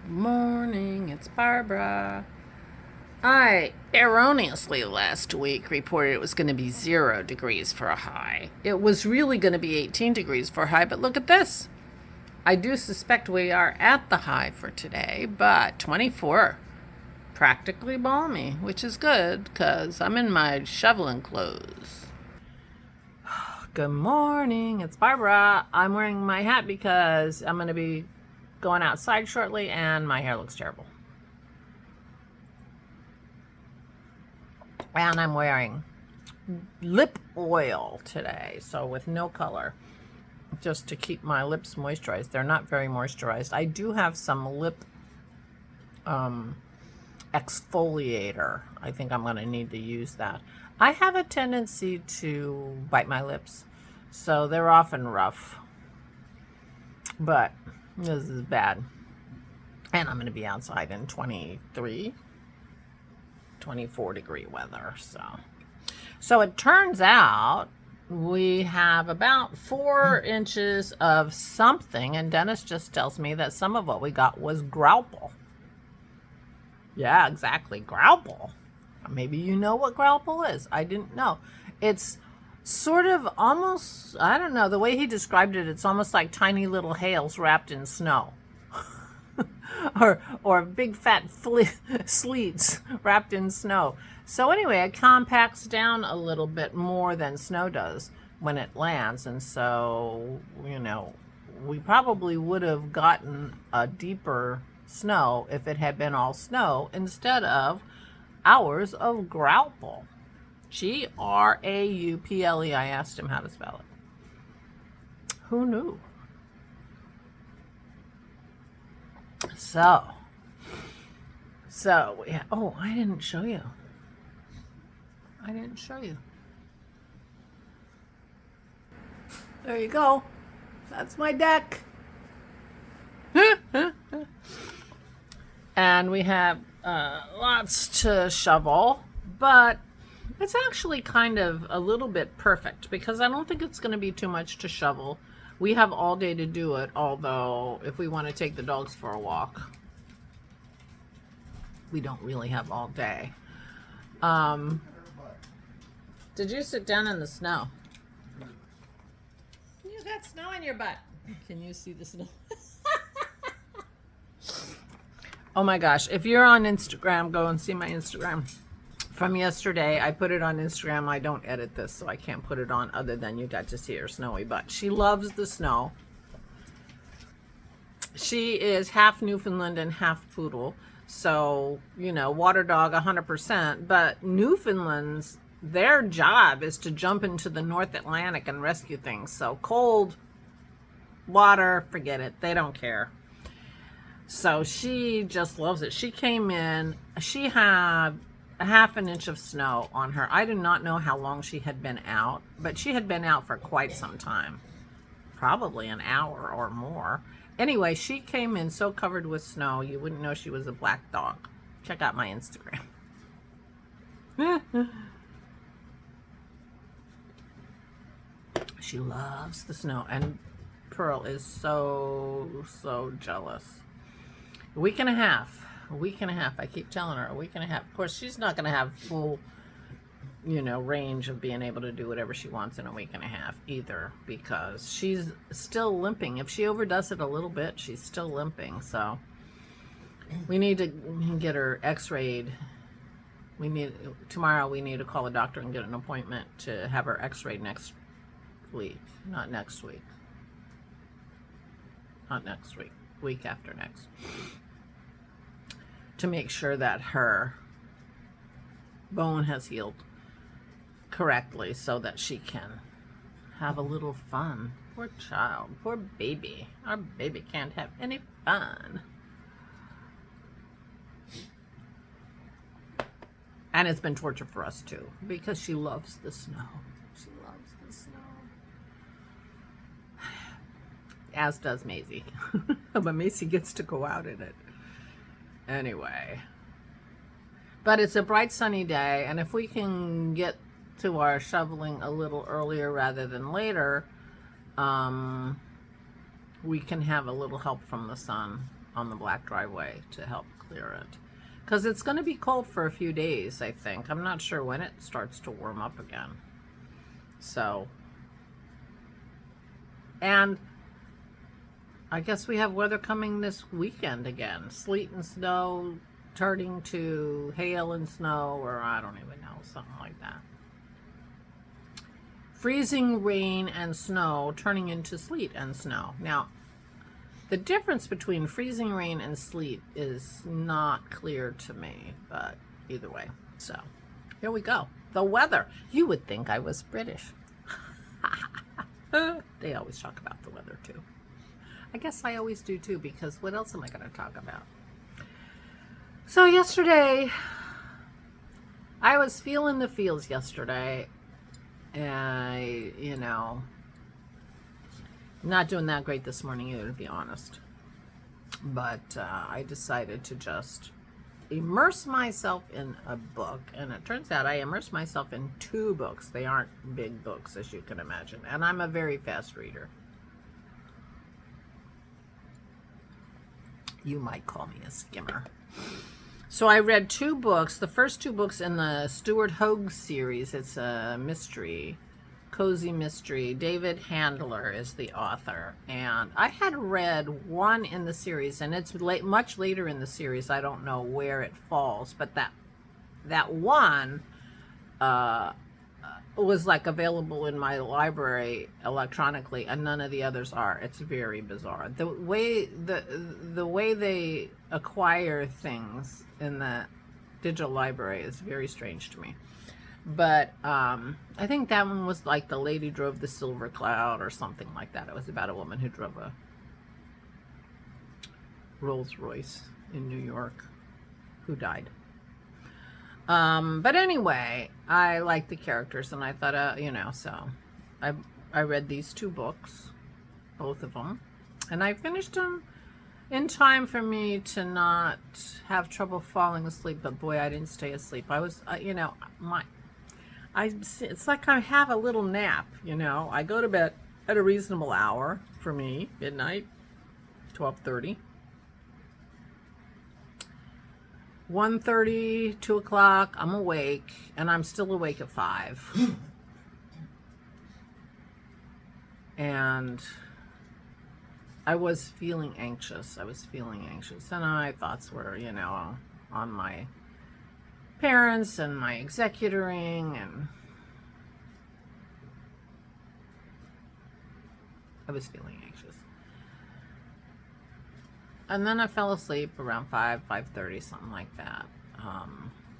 Morning, it's Barbara. I erroneously last week reported it was going to be 0 degrees for a high. It was really going to be 18 degrees for a high, but look at this. I do suspect we are at the high for today, but 24. Practically balmy, which is good because I'm in my shoveling clothes. Good morning, it's Barbara. I'm wearing my hat because I'm going to be going outside shortly and my hair looks terrible. And I'm wearing lip oil today, so with no color, just to keep my lips moisturized. They're not very moisturized. I do have some lip exfoliator. I think I'm going to need to use that. I have a tendency to bite my lips, so they're often rough. But this is bad. And I'm going to be outside in 24 degree weather. So it turns out we have about 4 inches of something, and Dennis just tells me that some of what we got was grauple. Yeah, exactly, grauple. Maybe you know what grauple is. I didn't know. It's sort of almost, I don't know, the way he described it, it's almost like tiny little hails wrapped in snow. or big fat sleets wrapped in snow. So anyway, it compacts down a little bit more than snow does when it lands. And so, we probably would have gotten a deeper snow if it had been all snow instead of hours of grauple. Grauple. I asked him how to spell it. Who knew? So yeah. Oh, I didn't show you. There you go. That's my deck. And we have lots to shovel, but it's actually kind of a little bit perfect because I don't think it's going to be too much to shovel. We have all day to do it, although if we want to take the dogs for a walk, we don't really have all day. Did you sit down in the snow? You got snow in your butt. Can you see the snow? Oh my gosh. If you're on Instagram, go and see my Instagram from yesterday. I put it on Instagram. I don't edit this, so I can't put it on other than you got to see her snowy butt. She loves the snow. She is half Newfoundland and half poodle. So, water dog 100%. But Newfoundlands, their job is to jump into the North Atlantic and rescue things. So cold water, forget it. They don't care. So she just loves it. She came in, she had a half an inch of snow on her. I do not know how long she had been out, but she had been out for quite some time, probably an hour or more. Anyway, she came in so covered with snow, you wouldn't know she was a black dog. Check out my Instagram. She loves the snow, and Pearl is so jealous. A week and a half. I keep telling her a week and a half. Of course, she's not going to have full, range of being able to do whatever she wants in a week and a half either, because she's still limping. If she overdoes it a little bit, she's still limping. So we need to get her x-rayed. Tomorrow we need to call a doctor and get an appointment to have her x-rayed next week. Not next week. Week after next. To make sure that her bone has healed correctly so that she can have a little fun. Poor child, poor baby. Our baby can't have any fun. And it's been torture for us too, because she loves the snow. As does Maisie. But Maisie gets to go out in it. Anyway. But it's a bright sunny day, and if we can get to our shoveling a little earlier rather than later, we can have a little help from the sun on the black driveway to help clear it. Because it's going to be cold for a few days, I think. I'm not sure when it starts to warm up again. So, and I guess we have weather coming this weekend again. Sleet and snow turning to hail and snow, or I don't even know, something like that. Freezing rain and snow turning into sleet and snow. Now, the difference between freezing rain and sleet is not clear to me, but either way. So, here we go. The weather. You would think I was British. They always talk about the weather too. I guess I always do too, because what else am I going to talk about? So yesterday, I was feeling the feels yesterday. And not doing that great this morning either, to be honest. But I decided to just immerse myself in a book. And it turns out I immersed myself in 2 books. They aren't big books, as you can imagine. And I'm a very fast reader. You might call me a skimmer. So I read 2 books. The first 2 books in the Stuart Hogue series. It's a mystery. Cozy mystery. David Handler is the author, and I had read one in the series, and it's much later in the series. I don't know where it falls, but that one was like available in my library electronically, and none of the others are. It's very bizarre. The way they acquire things in the digital library is very strange to me. But I think that one was like The Lady Drove the Silver Cloud or something like that. It was about a woman who drove a Rolls Royce in New York who died. But anyway, I liked the characters, and I thought, so I read these 2 books, both of them, and I finished them in time for me to not have trouble falling asleep. But boy, I didn't stay asleep. I was, it's like I have a little nap, I go to bed at a reasonable hour for me, midnight, 12:30. 1:30, 2 o'clock, I'm awake, and I'm still awake at 5. And I was feeling anxious. And my thoughts were, on my parents and my executoring, and I was feeling anxious. And then I fell asleep around 5:30, something like that.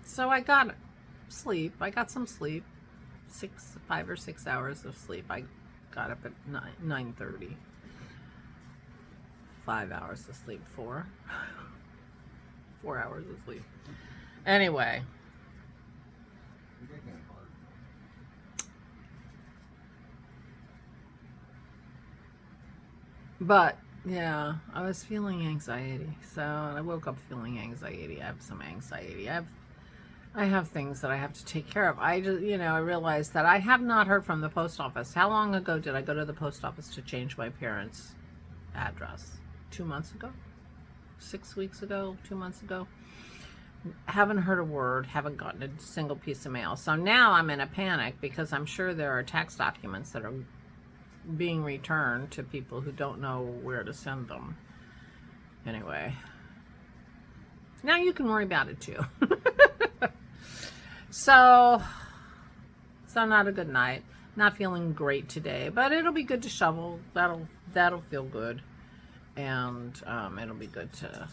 So I got sleep. I got some sleep, 5 or 6 hours of sleep. I got up at 9:30. 5 hours of sleep, 4 hours of sleep. Anyway, but yeah, I was feeling anxiety. So I woke up feeling anxiety. I have some anxiety. I have things that I have to take care of. I just, I realized that I have not heard from the post office. How long ago did I go to the post office to change my parents' address? 2 months ago? 6 weeks ago? 2 months ago? Haven't heard a word. Haven't gotten a single piece of mail. So now I'm in a panic, because I'm sure there are tax documents that are being returned to people who don't know where to send them. Anyway, now you can worry about it too. So not a good night. Not feeling great today, but it'll be good to shovel. That'll feel good, and it'll be good to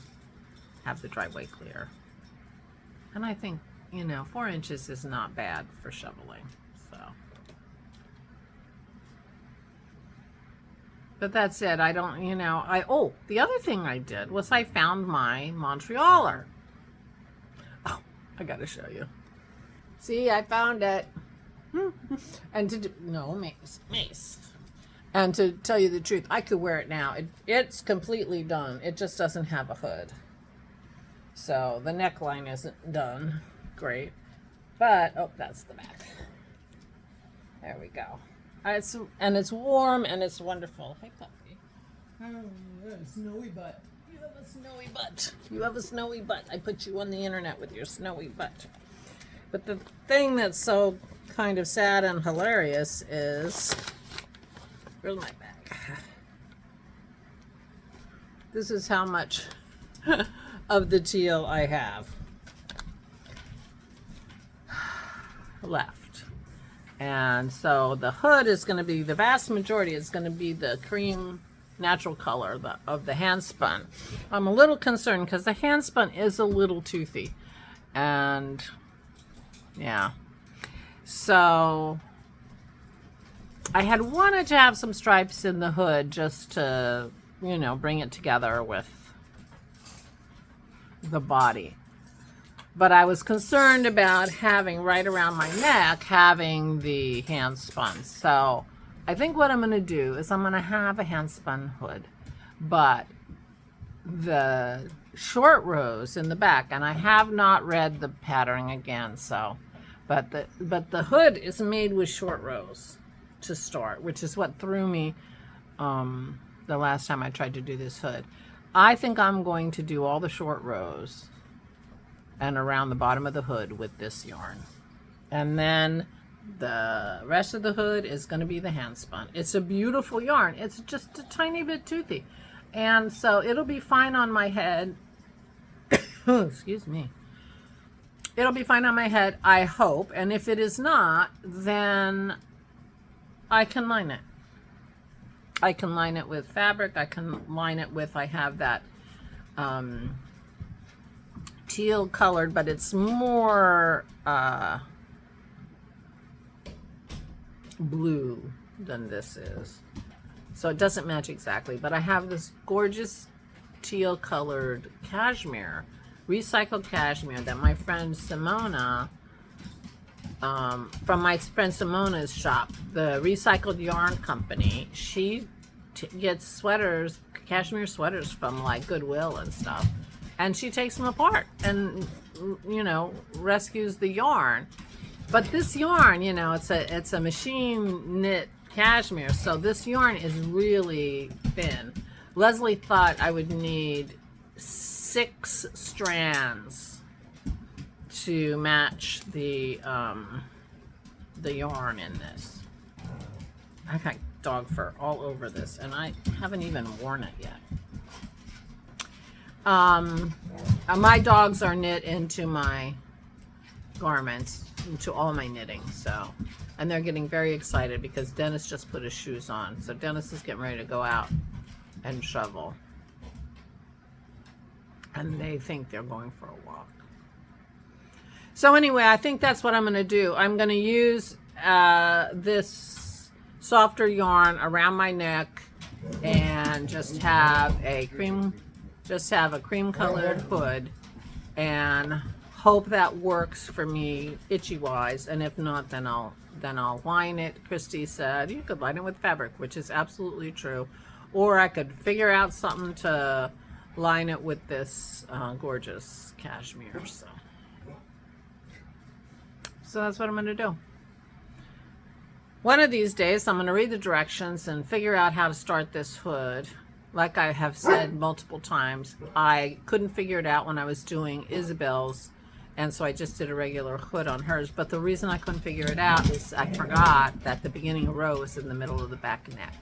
have the driveway clear. And I think 4 inches is not bad for shoveling. So. But that's it. I don't, the other thing I did was I found my Montrealer. Oh, I got to show you. See, I found it. And Mace. And to tell you the truth, I could wear it now. It's completely done. It just doesn't have a hood. So the neckline isn't done. Great. But, that's the back. There we go. It's warm and it's wonderful. Hey, puppy. Oh, snowy butt. have a snowy butt. You have a snowy butt. I put you on the internet with your snowy butt. But the thing that's so kind of sad and hilarious is, where's my bag? This is how much of the teal I have left. And so the hood is going to be, the vast majority is going to be the cream natural color of the hand spun. I'm a little concerned because the hand spun is a little toothy. And yeah. So I had wanted to have some stripes in the hood just to, you know, bring it together with the body. But I was concerned about having right around my neck, having the hand spun. So I think what I'm going to do is I'm going to have a hand spun hood, but the short rows in the back, and I have not read the pattern again, so, but the hood is made with short rows to start, which is what threw me the last time I tried to do this hood. I think I'm going to do all the short rows and around the bottom of the hood with this yarn. And then the rest of the hood is going to be the hand spun. It's a beautiful yarn. It's just a tiny bit toothy. And so it'll be fine on my head. Excuse me. It'll be fine on my head, I hope. And if it is not, then I can line it. I can line it with fabric. I can line it with, I have that teal colored, but it's more blue than this is. So it doesn't match exactly, but I have this gorgeous teal colored cashmere, recycled cashmere that my friend Simona, from my friend Simona's shop, the Recycled Yarn Company, she gets sweaters, cashmere sweaters from like Goodwill and stuff, and she takes them apart and, you know, rescues the yarn. But this yarn, you know, it's a machine knit cashmere, so this yarn is really thin. Leslie thought I would need 6 strands to match the yarn in this. I got dog fur all over this, and I haven't even worn it yet. My dogs are knit into my garments, into all my knitting, so, and they're getting very excited because Dennis just put his shoes on. So Dennis is getting ready to go out and shovel, and they think they're going for a walk. So anyway, I think that's what I'm going to do. I'm going to use this softer yarn around my neck and just have a cream colored hood, and hope that works for me itchy wise. And if not, then I'll line it. Christy said you could line it with fabric, which is absolutely true, or I could figure out something to line it with this gorgeous cashmere. So that's what I'm going to do. One of these days I'm going to read the directions and figure out how to start this hood. Like I have said multiple times, I couldn't figure it out when I was doing Isabel's, and so I just did a regular hood on hers. But the reason I couldn't figure it out is I forgot that the beginning row is in the middle of the back neck.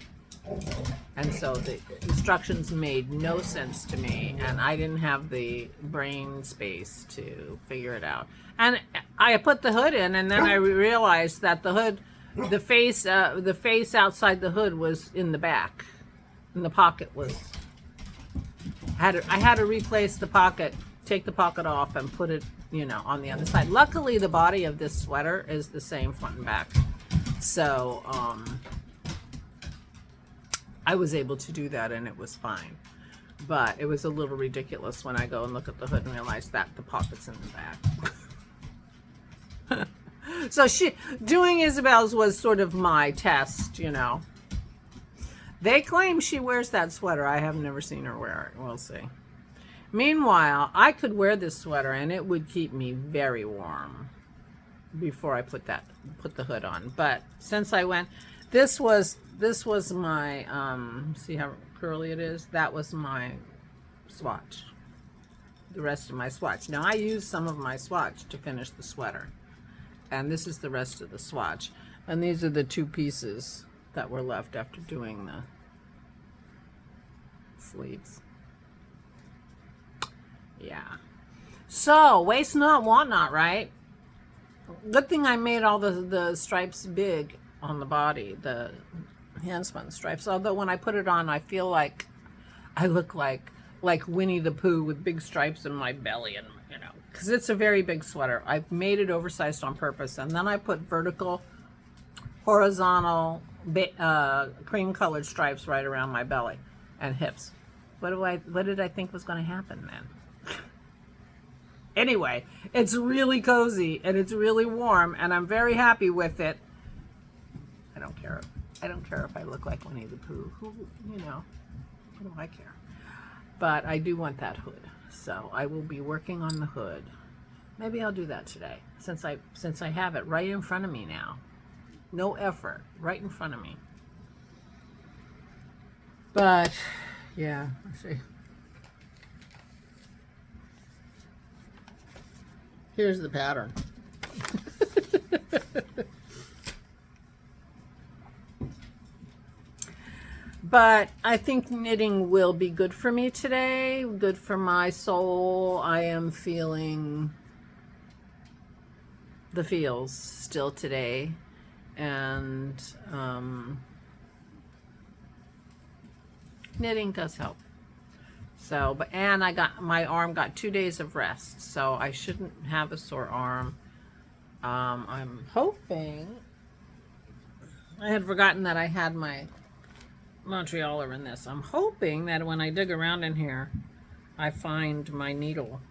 And so the instructions made no sense to me, and I didn't have the brain space to figure it out. And I put the hood in, and then I realized that the hood, the face outside the hood was in the back. And the pocket was, I had to replace the pocket, take the pocket off and put it, you know, on the other side. Luckily the body of this sweater is the same front and back, so I was able to do that and it was fine. But it was a little ridiculous when I go and look at the hood and realize that the pocket's in the back. So doing Isabel's was sort of my test, you know. They claim she wears that sweater. I have never seen her wear it. We'll see. Meanwhile, I could wear this sweater and it would keep me very warm before I put the hood on. But since I went, this was my, see how curly it is? That was my swatch. The rest of my swatch. Now I used some of my swatch to finish the sweater. And this is the rest of the swatch. And these are the 2 pieces that were left after doing the sleeves. Yeah. So, waste not, want not, right? Good thing I made all the stripes big on the body, the handspun stripes. Although when I put it on, I feel like I look like Winnie the Pooh with big stripes in my belly, and you know, because it's a very big sweater. I've made it oversized on purpose, and then I put vertical, horizontal, cream colored stripes right around my belly and hips. What did I think was going to happen then? Anyway, it's really cozy and it's really warm, and I'm very happy with it. I don't care. I don't care if I look like Winnie the Pooh. Who, you know, what do I care? But I do want that hood, so I will be working on the hood. Maybe I'll do that today, since I have it right in front of me now. No effort, right in front of me. But yeah, let's see. Here's the pattern. But I think knitting will be good for me today, good for my soul. I am feeling the feels still today. And knitting does help. So, and my arm got 2 days of rest, so I shouldn't have a sore arm. I'm hoping, I had forgotten that I had my Montrealer in this. I'm hoping that when I dig around in here, I find my needle.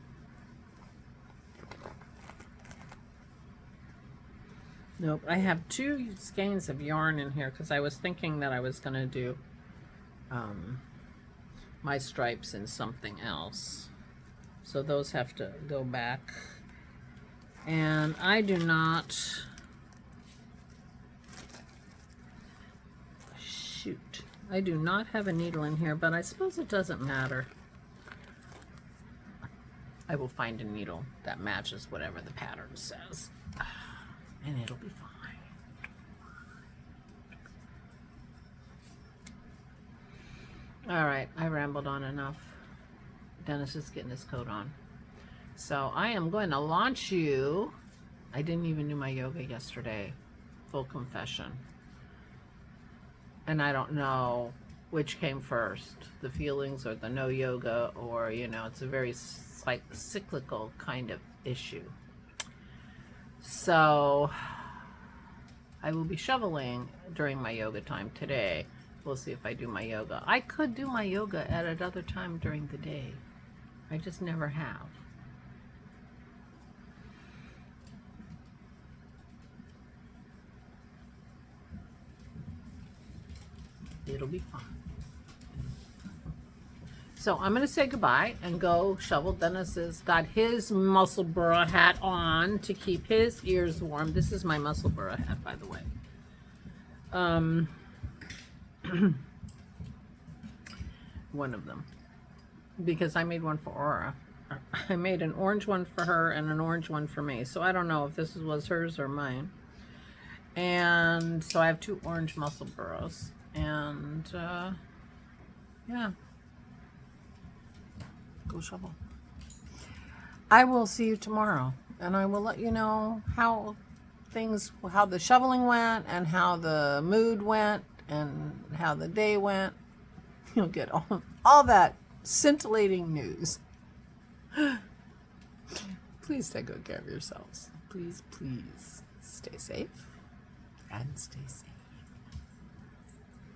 Nope, I have 2 skeins of yarn in here because I was thinking that I was going to do my stripes in something else. So those have to go back. And I do not... Shoot. I do not have a needle in here, but I suppose it doesn't matter. I will find a needle that matches whatever the pattern says. And it'll be fine. All right, I rambled on enough. Dennis is getting his coat on. So I am going to launch you. I didn't even do my yoga yesterday. Full confession. And I don't know which came first, the feelings or the no yoga, or, you know, it's a very cyclical kind of issue. So I will be shoveling during my yoga time today. We'll see if I do my yoga. I could do my yoga at another time during the day. I just never have. It'll be fun. So I'm going to say goodbye and go shovel. Dennis has got his Musselburgh hat on to keep his ears warm. This is my Musselburgh hat, by the way. One of them, because I made one for Aura. I made an orange one for her and an orange one for me, so I don't know if this was hers or mine. And so I have 2 orange Musselburghs, and yeah, go shovel. I will see you tomorrow, and I will let you know how the shoveling went, and how the mood went, and how the day went. You'll get all that scintillating news. Please take good care of yourselves. Please, please stay safe and stay safe.